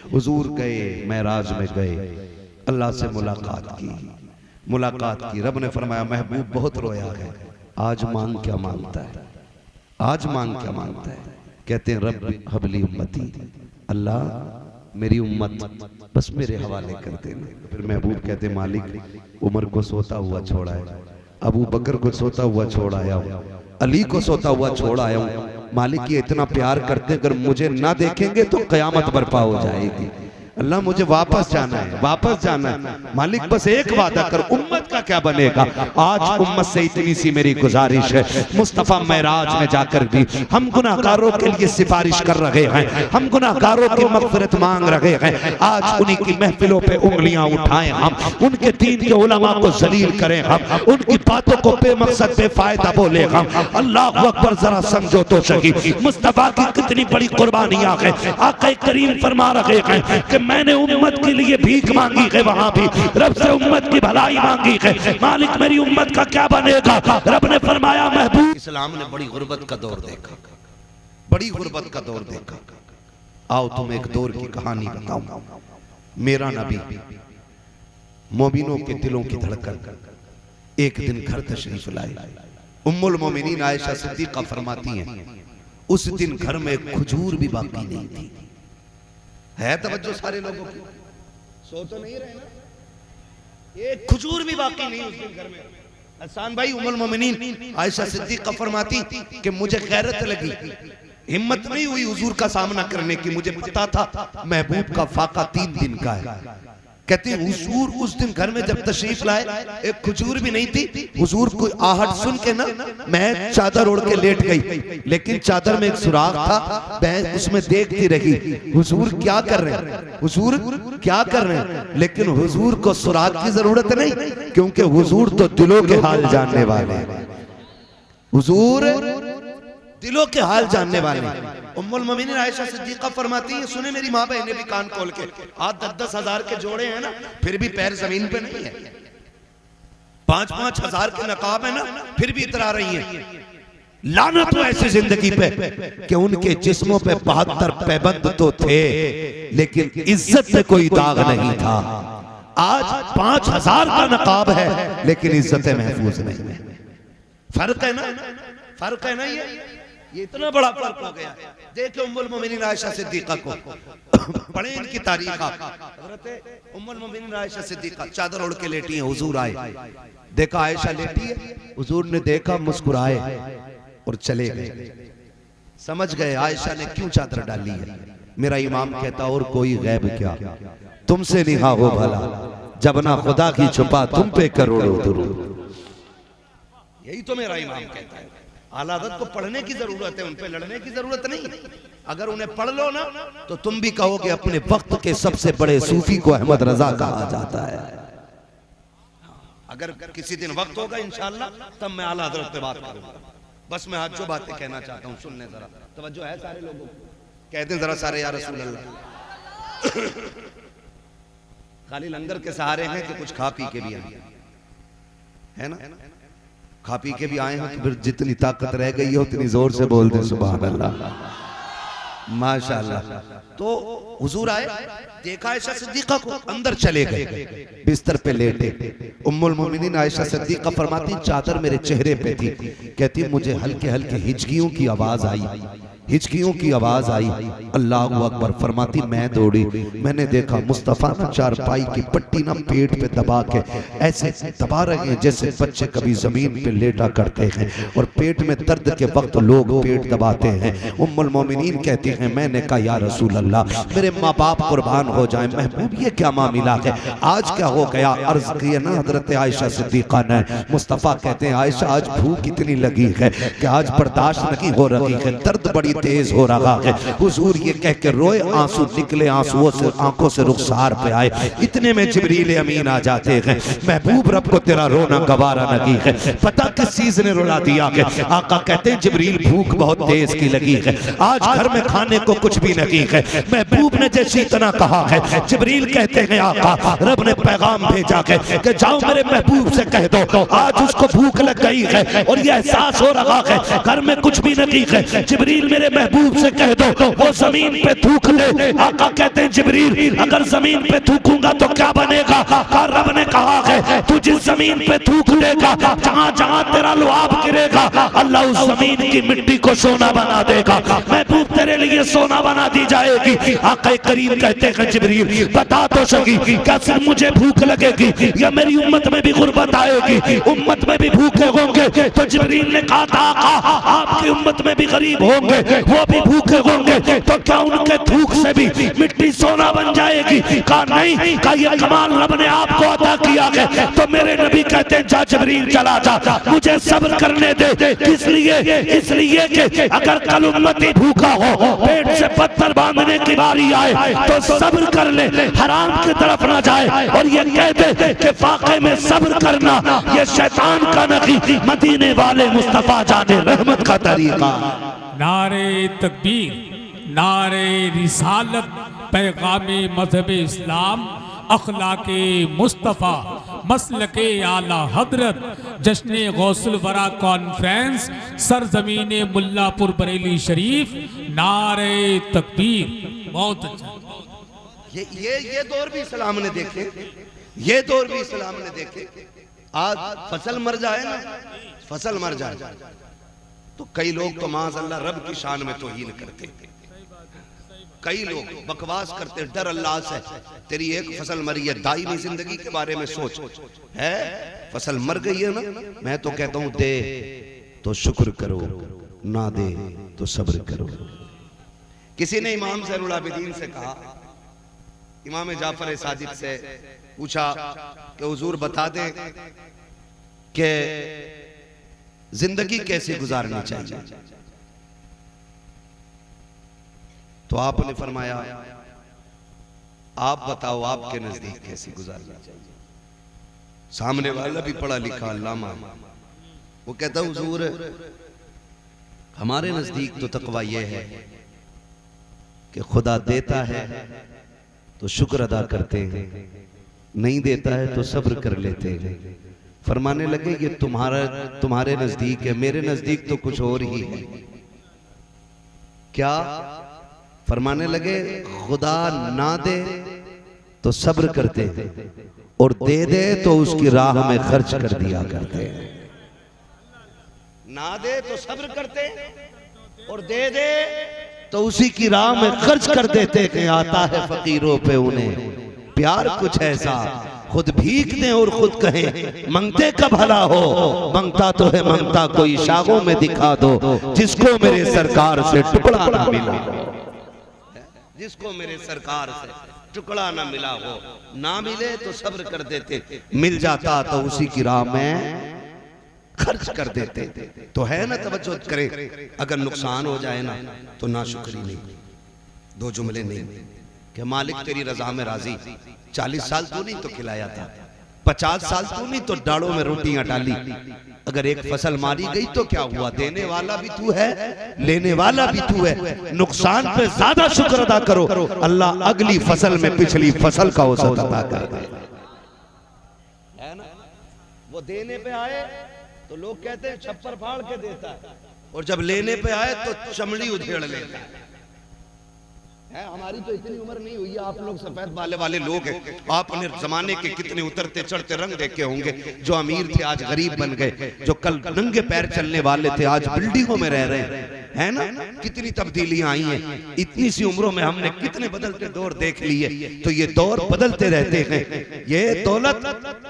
हुजूर गए, मेराज में गए, अल्लाह से मुलाकात की। रब ने फरमाया महबूब बहुत रोया है, आज मांग क्या मांगता है, आज मांग क्या मांगता है। कहते हैं रब हबली उम्मती, अल्लाह मेरी उम्मत बस मेरे हवाले कर देना। फिर महबूब कहते मालिक उमर को सोता हुआ छोड़ा है, अबू बकर को सोता हुआ छोड़ आया हूँ, अली को सोता हुआ छोड़ आया हूँ। मालिक ये इतना प्यार करते, अगर मुझे ना देखेंगे तो कयामत बर्पा हो जाएगी। अल्लाह मुझे वापस जाना है, वापस जाना है। मालिक बस एक वादा कर, उम्मत का क्या बनेगा। आज उम्मत से इतनी सी मेरी गुजारिश है, मुस्तफा मेराज में जाकर भी हम गुनाहगारों के लिए सिफारिश कर रहे हैं, हम गुनाहगारों की मगफिरत मांग रहे हैं। आज उन्हीं की महफिलों पे उंगलियां उठाएं हम, उनके दीन के उलमा को जलील करें हम, उनकी बातों को बेमकसद बेफायदा बोले हम। अल्लाह अकबर, जरा समझो तो सही मुस्तफा की कितनी बड़ी कुर्बानियां हैं। आका करीम फरमा रहे हैं कि मैंने उम्मत के लिए भीख मांगी है, वहां भी रब से उम्मत की भलाई मांगी है। मालिक मेरी उम्मत का क्या बनेगा। रब ने फरमाया महबूब, इस्लाम ने बड़ी गुर्बत का दौर देखा, बड़ी गुर्बत का दौर देखा। आओ तुम एक दौर की कहानी बताऊं। मेरा नबी मोमिनों के दिलों की धड़कन एक दिन घर तशरीफ लाए। उम्मुल मोमिनीन आयशा सिद्दीका फरमाती हैं उस दिन घर में खजूर भी बाकी नहीं थी। है तवज्जो सारे लोगों की, सो तो नहीं रहे ना, एक खजूर भी बाकी नहीं उस दिन घर में। हसन भाई उम्मुल मोमिनीन आयशा सिद्दीका फरमाती कि मुझे गैरत लगी, हिम्मत नहीं हुई हुजूर का सामना करने की। मुझे पता था महबूब का फाका 3 दिन का है। कहते हैं हुजूर उस दिन घर में जब तशरीफ लाए, एक खजूर भी नहीं थी। हुजूर को आहट सुन के ना मैं चादर ओढ़ के लेट गई, लेकिन चादर में एक सुराख था, मैं उसमें देखती रही हुजूर क्या कर रहे हैं, हुजूर क्या कर रहे हैं। लेकिन हुजूर को सुराख की जरूरत नहीं, क्योंकि हुजूर तो दिलों के हाल जानने वाले हैं। हुजूर दिलों के हाल जानने वाले। उम्मुल मोमिनीन आयशा सिद्दीका फरमाती है, सुने मेरी माँ बहनें भी कान खोल के, आज 10-10 हजार के जोड़े हैं ना, फिर भी पैर जमीन पे नहीं है। 5-5 हजार के नकाब है ना, फिर भी इतरा रही हैं। लानत तो ऐसी जिंदगी पे कि उनके जिस्मों पे 72 पैबंद तो थे, लेकिन इज्जत पे कोई दाग नहीं था। आज 5000 का नकाब है, लेकिन इज्जतें महफूज नहीं है। फर्क है ना, फर्क है ना, ये इतना बड़ा फर्क हो गया। देखो उम्मुल मोमिनीन आयशा सिद्दीका को, पढ़े इनकी तारीख आप। हज़रत उम्मुल मोमिनीन आयशा सिद्दीका चादर ओढ़ के लेटी हैं, हुजूर आए, देखा आयशा लेटी है, हुजूर ने देखा, मुस्कुराए और चले गए। समझ गए आयशा ने क्यों चादर डाली है। मेरा इमाम कहता और कोई गैब क्या, तुमसे निहा हो भला, जब ना खुदा की छुपा तुम पे करोड़ों दुरूद। यही तो मेरा इमाम कहता है। आला हज़रत को पढ़ने की जरूरत है, उन पे लड़ने की जरूरत नहीं। अगर उन्हें पढ़ लो ना तो तुम भी कहोगे अपने वक्त के सबसे बड़े सूफी को अहमद रजा कहा जाता है। अगर किसी दिन वक्त होगा इंशाअल्लाह, तब मैं आला हज़रत पे बात करूंगा। बस मैं आज जो बातें कहना चाहता हूँ सुनने, जरा तवज्जो है सारे लोगों को। कहते हैं जरा सारे या रसूल अल्लाह। खाली लंगर के सहारे हैं कि कुछ खा पी के भी आए है ना, खा पी के भी आए हैं तो फिर जितनी ताकत रह गई है उतनी जोर से बोल दे सुभान अल्लाह माशाअल्लाह। तो हुजूर आए, देखा आयशा सिद्दीका को, अंदर चले गए, बिस्तर पे लेटे। उम्मुल मोमिनीन आयशा सिद्दीका फरमाती चादर मेरे चेहरे पे थी। कहती मुझे हल्के हल्के हिचकियों की आवाज आई, हिचकियों की आवाज आई। अल्लाह अकबर। फरमाती मैं दौड़ी, मैंने देखा मुस्तफा ना चारपाई की पट्टी ना पेट पे दबा के ऐसे दबा रहे हैं जैसे बच्चे कभी जमीन पे लेटा करते हैं और पेट में दर्द के वक्त लोग पेट दबाते हैं। उम्मुल मोमिनीन कहती हैं मैंने कहा या रसूल अल्लाह मेरे माँ बाप कुर्बान हो जाए, महबूब ये क्या मामला है, आज क्या हो गया। अर्ज किया ना हजरत आयशा सिद्दीका ने। मुस्तफा कहते हैं आयशा आज भूख इतनी लगी है कि आज बर्दाश्त नहीं हो रही है, दर्द बड़ी तेज हो रहा है। हुजूर ये कह के रोए, आंसू निकले, आंसुओं से आंखों से रुखसार पे आए। इतने में जिब्रील अमीन आ जाते हैं। महबूब रब को तेरा रोना गवारा नहीं है। पता किस चीज ने रुला दिया है। आका कहते हैं जिब्रील भूख बहुत तेज की लगी है, आज घर में खाने को कुछ भी नहीं है। महबूब ने जैसी इतना कहा है, जिब्रील कहते हैं आका रब ने पैगाम भेजा है कि जाओ मेरे महबूब से कह दो आज उसको भूख लग गई है और ये एहसास हो रहा है घर में कुछ भी नहीं है। जिब्रील मेरे महबूब से कह दो वो जमीन पे थूक दे। आका कहते हैं जिब्रील अगर जमीन पे थूकूंगा तो क्या बनेगा? कहा रब ने कहा है तू जिस जमीन पे थूक देगा, जहां जहां तेरा लुआब गिरेगा, अल्लाह उस जमीन की मिट्टी को सोना बना देगा। महबूब तेरे लिए सोना बना दी जाएगी। आका करीम कहते हैं जिब्रील बता तो सकी क्या सिर्फ मुझे भूख लगेगी या मेरी उम्मत में भी गुर्बत आएगी? उम्मत में भी भूखे होंगे। तो जिब्रील ने कहा था आका आपकी उम्मत में भी गरीब होंगे, वो भी भूखे होंगे, तो क्या उनके थूक से भी मिट्टी सोना बन जाएगी? कहा नहीं, कहा ये कमाल रब ने आपको अता किया है। तो मेरे नबी कहते हैं जा जिब्रील चला जा, मुझे सब्र करने दे। किस लिए? इसलिए कि अगर कल उम्मती भूखा हो, पेट से पत्थर बांधने की बारी आए तो सब्र कर ले, हराम की तरफ ना जाए। और ये कहते कि फाके में सब्र करना ये शैतान का नहीं, मदीने वाले मुस्तफा जाने रहमत का तरीका। नारे तकबीर, नारे रिसालत, पैगामे मजहब इस्लाम, अखलाके मुस्तफ़ा, मसलके आला हजरत, जश्न गौसुल वरा कॉन्फ्रेंस, सरजमीने मुल्लापुर बरेली शरीफ, नारे तकबीर। बहुत अच्छा। ये दौर भी इस्लाम ने देखे, ये दौर भी इस्लाम ने देखे। आज फसल मर जाए ना, फसल मर जाए तो कई लोग तो माज़अल्लाह रब की शान में तौहीन करते, कई लोग बकवास करते। डर अल्लाह से, तेरी एक फसल मरी है, दायमी जिंदगी के बारे में सोच है। फसल मर गई है ना, मैं तो कहता हूं दे तो शुक्र करो, ना दे तो सब्र करो। किसी ने इमाम ज़ैनुल आबिदीन से कहा, इमाम जाफर सादिक से पूछा कि हुजूर बता दें कि जिंदगी कैसे गुजारनी चाहिए? तो आपने फरमाया आप बताओ आपके नजदीक कैसे गुजारना चाहिए? सामने वाला भी पढ़ा लिखा अल्लामा, वो कहता हुजूर हमारे नजदीक तो तकवा ये है कि खुदा देता है तो शुक्र अदा करते हैं, नहीं देता है तो सब्र कर लेते हैं। फरमाने लगे ये तुम्हारे नजदीक है, मेरे नजदीक तो कुछ और ही है। क्या? फरमाने लगे खुदा ना दे तो सब्र करते हैं और दे दे तो उसकी राह में खर्च कर दिया करते हैं। ना दे तो सब्र करते और दे दे तो उसी की राह में खर्च कर देते कि आता है फकीरों पे उन्हें प्यार कुछ ऐसा, खुद भीख दें और खुद कहें मंगते का भला हो। मंगता तो है मंगता कोई शागों में दिखा दो, जिसको मेरे सरकार से टुकड़ा ना मिला, जिसको मेरे सरकार से टुकड़ा ना मिला हो। ना मिले तो सब्र कर देते, मिल जाता तो उसी की राह में खर्च कर देते। तो है ना, तवज्जो करें, अगर नुकसान हो जाए ना तो नाशुक्री नहीं, दो जुमले नहीं कि मालिक तेरी रजा में राजी, 40 साल तू नहीं तो खिलाया था, 50 साल तू नहीं तो डालों में रोटियां डाली। अगर एक फसल मारी गई तो क्या हुआ? देने वाला भी तू है, लेने वाला भी तू है। नुकसान पे ज्यादा शुक्र अदा करो, अल्लाह अगली फसल में पिछली फसल का औसत अदा कर दे। है ना, वो देने पे आए तो लोग कहते हैं छप्पर फाड़ के देता है, और जब लेने पे आए तो चमड़ी उधेड़ लेता है। हमारी तो इतनी उम्र नहीं हुई है, आप लोग सफेद बाले वाले लोग हैं, आपने जमाने के कितने उतरते चढ़ते रंग देखे होंगे। जो अमीर थे आज गरीब बन गए, जो कल नंगे पैर चलने वाले थे आज बिल्डिंगों में रह रहे हैं। है ना, कितनी तब्दीलियां आई हैं। इतनी सी उम्रों में हमने कितने बदलते दौर देख लिए। तो ये दौर बदलते रहते हैं। ये दौलत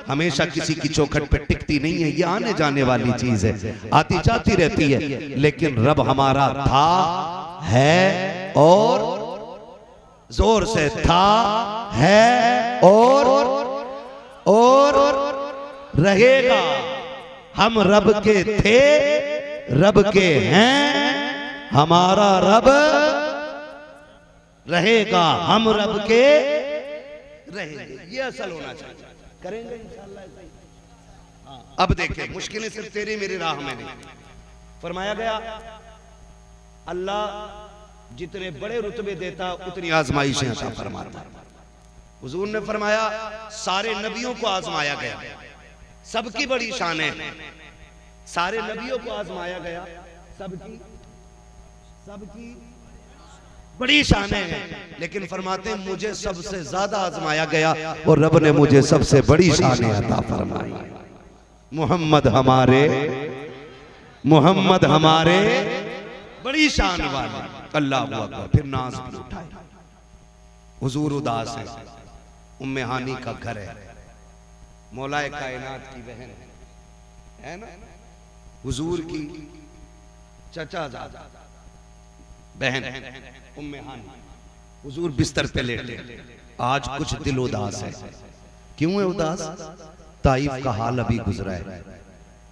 हमेशा किसी की चौखट पे टिकती नहीं है, ये आने जाने वाली चीज है, आती जाती रहती है। लेकिन रब हमारा था, है और जोर से था, है और रहेगा। हम रब के थे, रब के हैं, हमारा रब रहेगा, हम रब के रहेंगे। ये असल होना चाहिए, करेंगे इंशाअल्लाह। अब देखें, मुश्किलें सिर्फ तेरी मेरी राह में नहीं। फरमाया गया अल्लाह जितने बड़े रुतबे देता उतनी आजमाइशें अता फरमाता। हुजूर ने फरमाया सारे नबियों को आजमाया गया, सबकी बड़ी शान है। सारे नबियों को आजमाया गया, सबकी बड़ी शानें हैं, लेकिन फरमाते हैं मुझे सबसे ज्यादा आजमाया गया और रब ने मुझे सबसे बड़ी शानें अता फरमाई। मोहम्मद हमारे बड़ी शान वाले। अल्लाह हू अकबर। फिर नाज भी उठाए। हुजूर उदास है, उम्मे हानी का घर है, मौलाए कायनात की बहन है ना, हुजूर की चचा जादा बहन उम्मे हानी। हुजूर बिस्तर पे लेटे। आज कुछ दिल उदास है। क्यों है उदास? ताइफ का हाल अभी गुजरा है,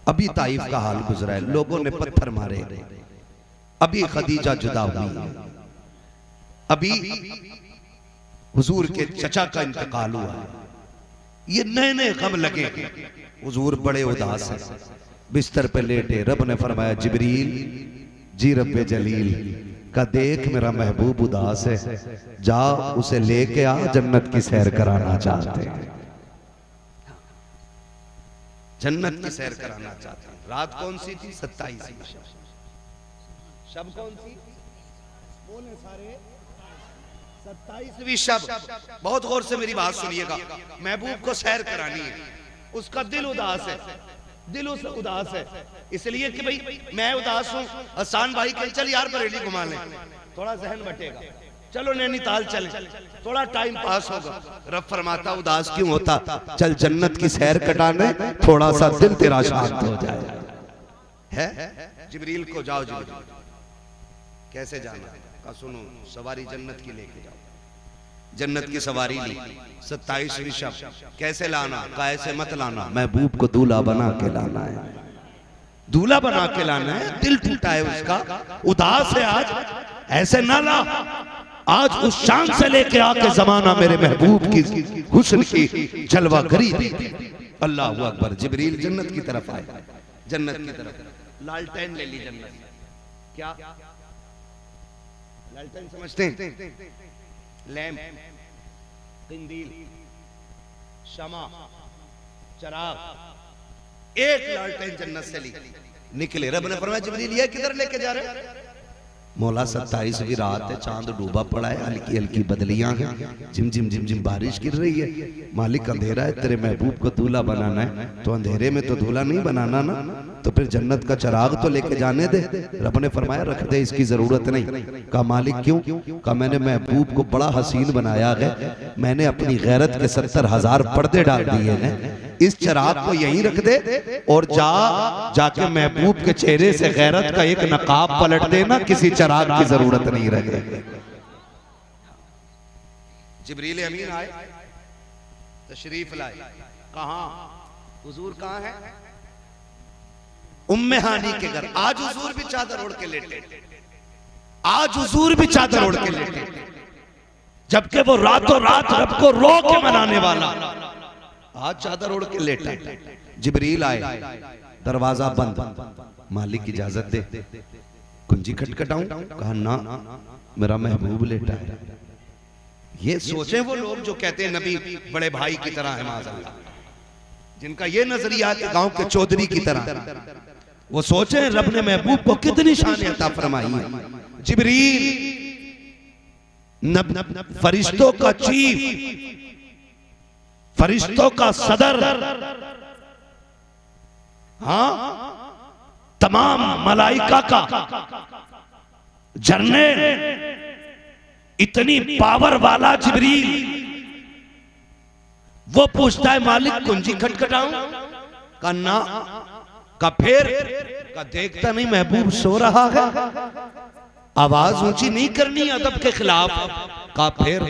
अभी ताइफ का हाल गुजरा है, लोगों ने पत्थर मारे, अभी खदीजा जुदा हुई, अभी हुजूर के चचा का इंतकाल हुआ, ये नए नए गम लगे। हुजूर बड़े उदास हैं, बिस्तर पे लेटे। रब ने फरमाया जिब्रील जी रब्बे जलील का देख मेरा महबूब उदास है, जा उसे लेके आ, जन्नत की सैर कराना चाहते हैं, जन्नत की सैर कराना चाहते हैं। रात कौन सी थी? 27वीं शब कौन सी? बोले सारे 27वीं शब। बहुत गौर से मेरी बात सुनिएगा। महबूब को सैर करानी है, उसका दिल उदास है, दिल उस उदास है इसलिए कि भाई मैं उदास हूं। हसन भाई कल चल यार बरेली घुमा लें, थोड़ा जहन बटेगा, चलो नैनीताल चले, थोड़ा टाइम पास होगा। रब फरमाता उदास क्यों होता? चल जन्नत की सैर कटाने, थोड़ा सा दिल तेरा शांत हो जाए। है जिब्रील को जाओ, जिब्रील कैसे जाना? का सुनो, सवारी जन्नत की लेके जाओ। जन्नत की सवारी ली। 27वीं शब। कैसे लाना? कैसे मत लाना, महबूब को दूल्हा बना के लाना है, दूल्हा बना के लाना है। दिल टूटा है उसका, उदास है आज, ऐसे ना ला। आज उस शान से लेके आके जमाना मेरे महबूब की हुस्न की जलवा गरी दी। अल्लाह अकबर। जिब्रील जन्नत की तरफ आए, जन्नत की तरफ। लालटेन ले ली जन्नत। क्या लालटेन समझते हैं? लैंप, किंदील, शमा, चराग। एक लालटेन जन्नत से ली, निकले। रब ने फरमाया जिब्रील ये किधर लेके जा रहे? मौला 27वीं रात है, चांद डूबा पड़ा है, हल्की हल्की बदलियां हैं, जिम जिम जिम जिम बारिश गिर रही है। मालिक अंधेरा है, तेरे महबूब को दूल्हा बनाना है, तो अंधेरे में तो दूल्हा नहीं बनाना ना, तो फिर जन्नत का चराग तो लेके जाने दे। रब ने फरमाया रख दे, इसकी जरूरत नहीं। कहा मालिक क्यों? कहा मैंने महबूब को बड़ा हसीन बनाया है, मैंने अपनी गैरत के 70,000 पर्दे डाल दिए हैं, इस चराग को यहीं रख दे और जाके महबूब के चेहरे से गैरत का एक नकाब पलट देना, किसी चराग की जरूरत नहीं रहे। जिब्रील अमीन आए, तशरीफ लाए। कहां? हुजूर कहां है? उम्मे हानी के घर। आज हुजूर भी चादर ओढ़ के लेटे, आज हुजूर भी चादर ओढ़ के लेटे, जबकि वो रातों रात रब को रो के मनाने वाला आज चादर ओढ़ के लेटा। जिब्रील आए, दरवाजा बंद। मालिक इजाजत दे, कुंजी खटखटाऊं? कहा ना, मेरा महबूब लेटा है। ये सोचे वो लोग जो कहते हैं नबी बड़े भाई की तरह है, माज़अल्लाह, जिनका ये नजरिया है गांव के चौधरी की तरह, वो सोचे रब ने महबूब को कितनी शान अता फरमाई है। जिब्रील फरिश्तों का चीफ, फरिश्तों का सदर, हाँ, तमाम मलाइका का जर्नल, इतनी पावर वाला जिब्रील, वो पूछता है मालिक कुंजी खटखटाऊं? का ना। का फिर? का देखता नहीं महबूब सो रहा है, आवाज ऊंची नहीं करनी अदब के खिलाफ। का फिर?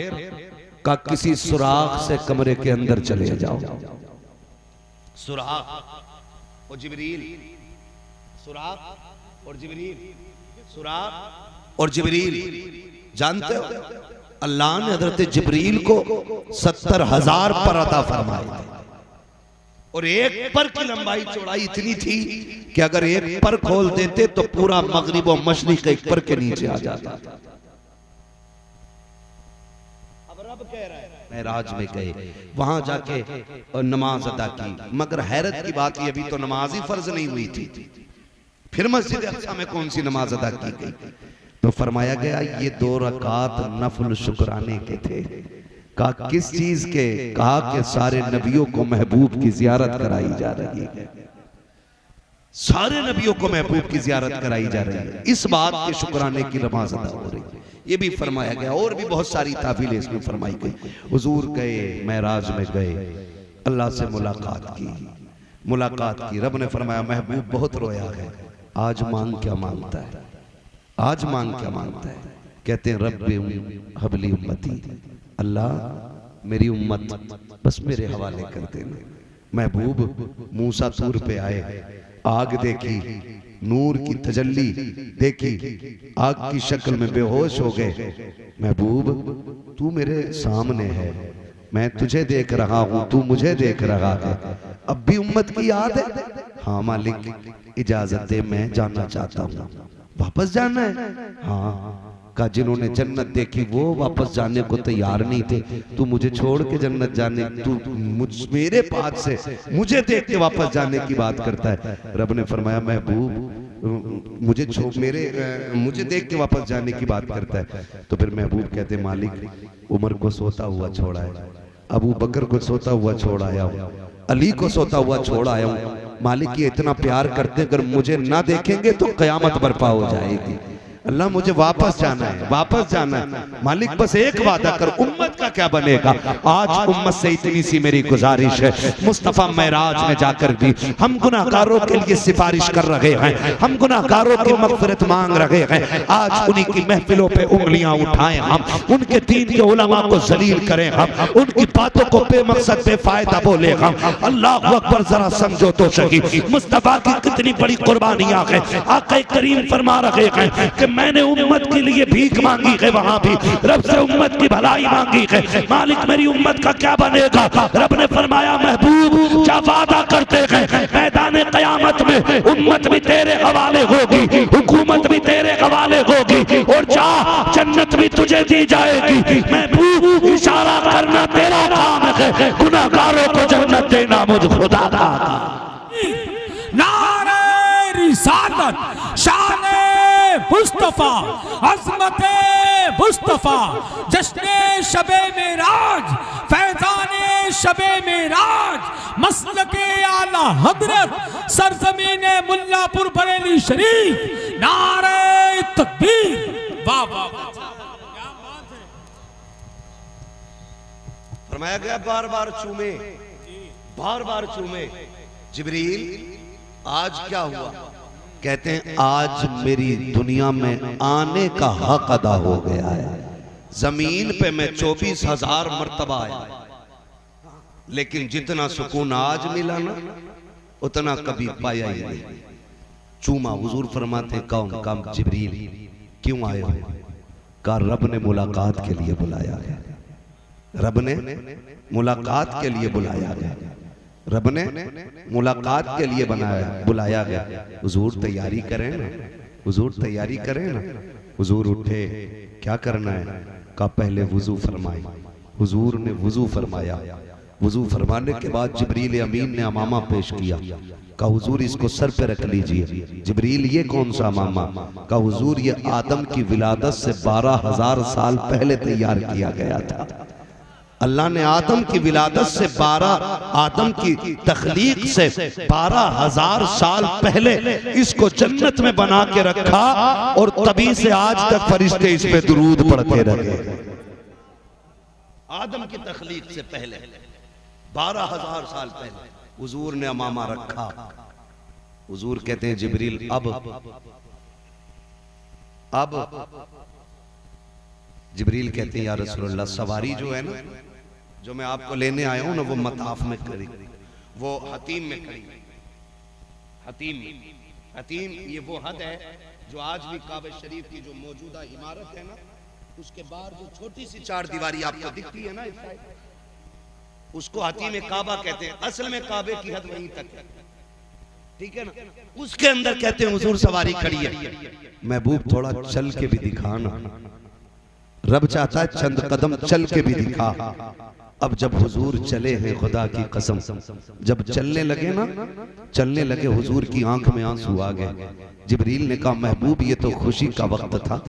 का किसी सुराख से कमरे के अंदर चले जाओ। सुराख और जिब्रील, सुराख और जिब्रील, सुराख और जिब्रील। जानते हो अल्लाह ने हजरत जिब्रील को 70,000 पर अता फरमाया, और एक पर की लंबाई चौड़ाई इतनी थी कि अगर एक पर खोल देते तो पूरा मगरिब और मशरिक एक पर के नीचे आ जाता। अब रब कह रहा है मेराज में गए, वहां जाके नमाज अदा की, मगर हैरत की बात ये, अभी तो नमाज ही फर्ज नहीं हुई थी, फिर मस्जिद अक्सा में कौन सी नमाज अदा की गई? तो फरमाया गया ये 2 रकात नफल शुक्राने के थे। कहा किस चीज के? कहा कि सारे नबियों को महबूब की जियारत कराई जा रही है, सारे नबियों को महबूब की जियारत कराई जा रही है, इस बात के शुक्राने की नमाज अदा हो रही है। ये भी फरमाया गया। और भी बहुत सारी ताबीलें इसमें फरमाई गई। हुजूर गए, मेराज में गए, अल्लाह से मुलाकात की। रब ने फरमाया महबूब बहुत रोया है, आज मांग क्या मांगता है, आज मांग क्या मांगता है? कहते हैं रब हबली उम्मती, अल्लाह मेरी उम्मत बस मेरे हवाले कर देना। महबूब मूसा तूर पे आए, आग देखी, नूर की तजल्ली देखी, आग की शक्ल में बेहोश हो गए। महबूब तू मेरे सामने है, मैं तुझे देख रहा हूं, तू मुझे देख रहा है, अब भी उम्मत की याद है? हाँ मालिक इजाजत दे, मैं जानना चाहता हूँ। वापस जाना है? हाँ। का जिन्होंने जन्नत देखी वो वापस जाने को तैयार नहीं थे, तू मुझे छोड़ के जन्नत जाने, तू मेरे पास से मुझे देख के वापस जाने की बात करता है। रब ने फरमाया महबूब मुझे देख के वापस जाने की बात करता है। तो फिर महबूब कहते मालिक उमर को सोता हुआ छोड़ा है, अबू बकर को सोता हुआ छोड़ आया हूँ, अली को सोता हुआ छोड़ आया हूँ। मालिक ये इतना प्यार करते, अगर मुझे ना देखेंगे तो कयामत बर्पा हो जाएगी। अल्लाह मुझे वापस जाना है, वापस जाना है। मालिक बस एक वादा कर, उम्मत का क्या बनेगा? आज उम्मत से इतनी सी मेरी गुजारिश है, मुस्तफा मेराज में जाकर भी हम गुनाहगारों के लिए सिफारिश कर रहे हैं, हम गुनाहगारों की मगफिरत मांग रहे हैं। आज उन्हीं की महफिलों पे उंगलियां उठाएं हम, उनके दीन के उलमा को जलील करें हम, उनकी बातों को बेमकसद बेफायदा बोले हम। अल्लाह अकबर, जरा समझो तो सही मुस्तफा की कितनी बड़ी कुर्बानियां हैं। आका करीम फरमा रहे हैं कि मैंने उम्मत के लिए भीख मांगी है, वहां भी रब से उम्मत की भलाई मांगी है। मालिक मेरी उम्मत का क्या बनेगा? रब ने फरमाया महबूब क्या वादा करते हैं, मैदान क़यामत में उम्मत भी तेरे हवाले होगी, हुकूमत भी तेरे हवाले होगी, और जा जन्नत भी तुझे दी जाएगी। महबूब इशारा करना तेरा काम है, गुनाहगारों को जन्नत देना मुझ खुदा का। नारे रिसालत, शान मुस्तफा, अज़मते मुस्तफा, जश्ने शबे मेराज, फैज़ाने शबे मेराज, मसलके आला हज़रत, सरज़मीने मुल्लापुर बरेली शरीफ। नारे तकबीर। वाह वाह, फरमाया गया बार बार चूमे, बार बार चूमे। जिब्रील आज क्या हुआ? कहते हैं आज मेरी दुनिया में आने का हक अदा हो गया है। जमीन पे मैं 24,000 मर्तबा आया, लेकिन जितना सुकून आज मिला ना उतना कभी पाया ही नहीं। चूमा। हुजूर फरमाते कौन काम? जिब्रील क्यों आए हो? कहा रब ने मुलाकात के लिए बुलाया है, रब ने मुलाकात के लिए बुलाया गया, रब ने मुलाकात के लिए बुलाया गया। हुजूर तैयारी करें ना, हुजूर तैयारी करें ना। हुजूर उठे, क्या करना है? कहा पहले वुजू फरमाए। हुजूर ने वुजू फरमाया। वुजू फरमाने के बाद जिब्रील अमीन ने अमामा पेश किया। कहा हुजूर इसको सर पे रख लीजिए। जिब्रील ये कौन सा अमामा? कहा हुजूर ये आदम की विलादत से 12,000 साल पहले तैयार किया गया था। अल्लाह ने आदम की विलादत से आदम की तख्लीक से 12,000 साल पहले इसको जन्नत में बना के रखा, और तभी से आज तक फरिश्ते इस पे दुरूद पढ़ते रहे। आदम की तख्लीक से पहले 12,000 साल पहले हुजूर ने अमामा रखा। हुजूर कहते हैं जिब्रील अब जिब्रील कहते हैं या रसूलल्लाह सवारी जो है ना, जो मैं आपको लेने आया हूं ना, वो मताफ में खड़ी, वो हतीम में खड़ी। हतीम ये वो हद है जो आज भी काबे शरीफ की जो मौजूदा इमारत है ना, उसके बाहर जो छोटी सी 4 दीवारी आपको दिखती है ना, उसको हतीम काबा कहते हैं। असल में काबे की हद वहीं तक है, ठीक है ना। उसके अंदर कहते हैं हुजूर सवारी खड़ी है। महबूब थोड़ा चल के भी दिखाना, रब चाहता है चंद कदम चल के भी दिखा। अब जब हुजूर चले हैं, खुदा की कसम जब चलने लगे ना, चलने लगे, हुजूर की आंख में आंसू आ गए। जिब्रील ने कहा महबूब ये तो खुशी का वक्त था,